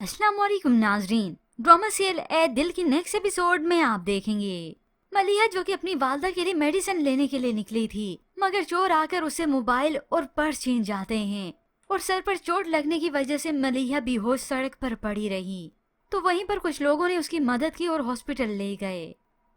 अस्सलाम वालेकुम नाजरीन। ड्रामा सीरियल ए दिल की नेक्स्ट एपिसोड में आप देखेंगे मलिहा जो कि अपनी वालदा के लिए मेडिसिन लेने के लिए निकली थी, मगर चोर आकर उसे मोबाइल और पर्स छीन जाते हैं और सर पर चोट लगने की वजह से मलिहा बेहोश सड़क पर पड़ी रही। तो वहीं पर कुछ लोगों ने उसकी मदद की और हॉस्पिटल ले गए।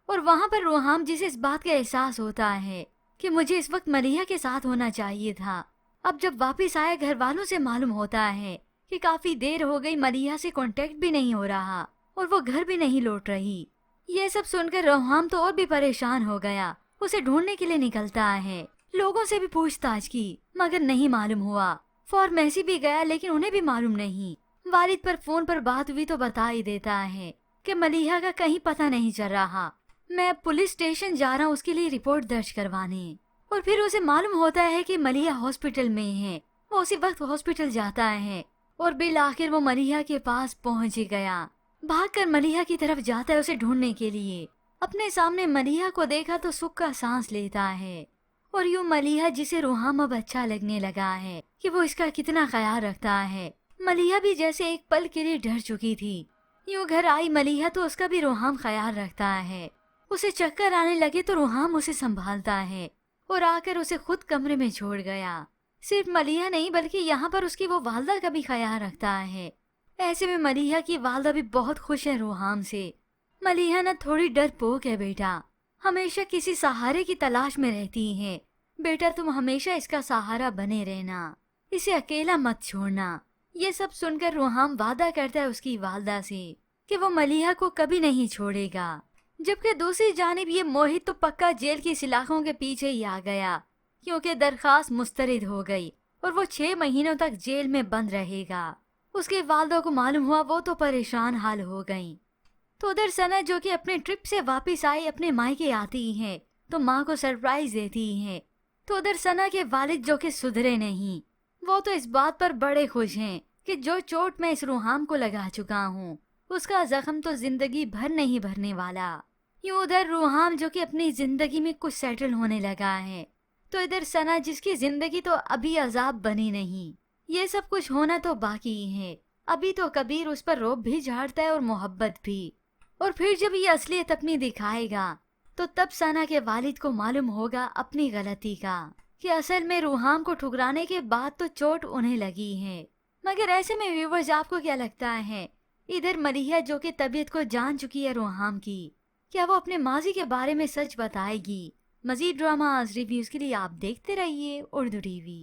और वहाँ पर रोहाम जिसे इस बात का एहसास होता है कि मुझे इस वक्त मलिहा के साथ होना चाहिए था। अब जब वापिस आया घर वालों से मालूम होता है कि काफी देर हो गई, मलिहा से कांटेक्ट भी नहीं हो रहा और वो घर भी नहीं लौट रही। ये सब सुनकर रोहाम तो और भी परेशान हो गया। उसे ढूंढने के लिए निकलता है, लोगों से भी पूछताछ की मगर नहीं मालूम हुआ। फार्मेसी भी गया लेकिन उन्हें भी मालूम नहीं। वालिद पर फोन पर बात हुई तो बता ही देता है कि मलिहा का कहीं पता नहीं चल रहा। मैं पुलिस स्टेशन जा रहा हूँ उसके लिए रिपोर्ट दर्ज करवाने। और फिर उसे मालूम होता है कि मलिहा हॉस्पिटल में है। वो उसी वक्त हॉस्पिटल जाता है और बिल आखिर वो मलिहा के पास पहुंच ही गया। भागकर मलिहा की तरफ जाता है उसे ढूंढने के लिए। अपने सामने मलिहा को देखा तो सुख का सांस लेता है। और यूं मलिहा जिसे रोहाम अब अच्छा लगने लगा है कि वो इसका कितना ख्याल रखता है। मलिहा भी जैसे एक पल के लिए डर चुकी थी। यूं घर आई मलिहा तो उसका भी रोहाम ख्याल रखता है। उसे चक्कर आने लगे तो रोहाम उसे संभालता है और आकर उसे खुद कमरे में छोड़ गया। सिर्फ मलिहा नहीं बल्कि यहाँ पर उसकी वो वालदा का भी ख्याल रखता है। ऐसे में मलिहा की वालदा भी बहुत खुश है रोहाम से। मलिहा न थोड़ी डरपोक है बेटा, हमेशा किसी सहारे की तलाश में रहती है। बेटा तुम हमेशा इसका सहारा बने रहना, इसे अकेला मत छोड़ना। ये सब सुनकर रोहाम वादा करता है उसकी वालदा से कि वो मलिहा को कभी नहीं छोड़ेगा। जबकि दूसरी जानिब ये मोहित तो पक्का जेल की सलाखों के पीछे ही आ गया, क्योंकि दरखास्त मुस्तरद हो गई और वो 6 महीनों तक जेल में बंद रहेगा। उसके वालिदा को मालूम हुआ, वो तो परेशान हाल हो गईं। तो उधर सना जो कि अपने ट्रिप से वापस आई अपने मायके आती है तो माँ को सरप्राइज देती है। तो उधर सना के वालिद जो कि सुधरे नहीं, वो तो इस बात पर बड़े खुश हैं कि जो चोट मैं इस रोहाम को लगा चुका हूँ उसका जख्म तो जिंदगी भर नहीं भरने वाला। यूं उधर रोहाम जो कि अपनी जिंदगी में कुछ सेटल होने लगा है, तो इधर सना जिसकी जिंदगी तो अभी अजाब बनी नहीं। ये सब कुछ होना तो बाकी है। अभी तो कबीर उस पर रोब भी झाड़ता है और मोहब्बत भी। और फिर जब ये असलियत अपनी दिखाएगा तो तब सना के वालिद को मालूम होगा अपनी गलती का, कि असल में रोहाम को ठुकराने के बाद तो चोट उन्हें लगी है। मगर ऐसे में व्यूवर्स आपको क्या लगता है, इधर मलिहा जो कि तबीयत को जान चुकी है रोहाम की, क्या वो अपने माजी के बारे में सच बताएगी? मजीद ड्रामास रिव्यूज के लिए आप देखते रहिए उर्दू टीवी।